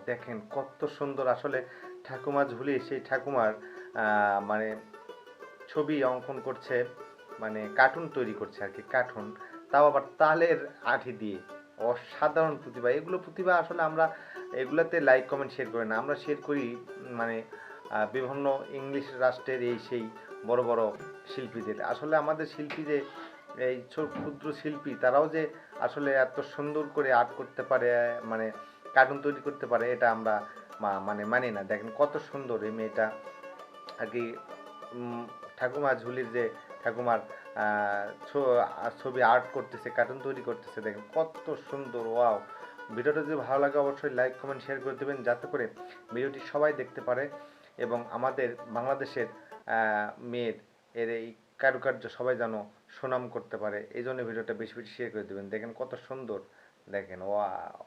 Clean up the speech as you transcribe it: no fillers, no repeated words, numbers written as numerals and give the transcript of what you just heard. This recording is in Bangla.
দেখেন কত সুন্দর আসলে ঠাকুমা ঝুলি সেই ঠাকুমার মানে ছবি অঙ্কন করছে, মানে কার্টুন তৈরি করছে আর কি, কার্টুন, তাও আবার তালের আঠি দিয়ে। অসাধারণ প্রতিভা, এগুলো প্রতিভা আসলে আমরা এগুলাতে লাইক কমেন্ট শেয়ার করি না, আমরা শেয়ার করি মানে বিভিন্ন ইংলিশ রাষ্ট্রের এই সেই বড় বড় শিল্পীদের। আসলে আমাদের শিল্পী যে এই ছোট ক্ষুদ্র শিল্পী, তারাও যে আসলে এত সুন্দর করে আর্ট করতে পারে, মানে কার্টুন তৈরি করতে পারে, এটা আমরা মানে মানি না। দেখেন কত সুন্দর এই মেয়েটা আর কি, ঠাকুমা ঝুলির যে ঠাকুমার ছবি আর্ট করতেছে, কার্টুন তৈরি করতেছে, দেখেন কত সুন্দর। ওয়াও! ভিডিওটা যদি ভালো লাগে অবশ্যই লাইক কমেন্ট শেয়ার করে দেবেন, যাতে করে ভিডিওটি সবাই দেখতে পারে এবং আমাদের বাংলাদেশের মেয়ের এর এই কারুকার্য সবাই যেন সুনাম করতে পারে। এই জন্য ভিডিওটা বেশি বেশি শেয়ার করে দেবেন। দেখেন কত সুন্দর, দেখেন ওয়াও!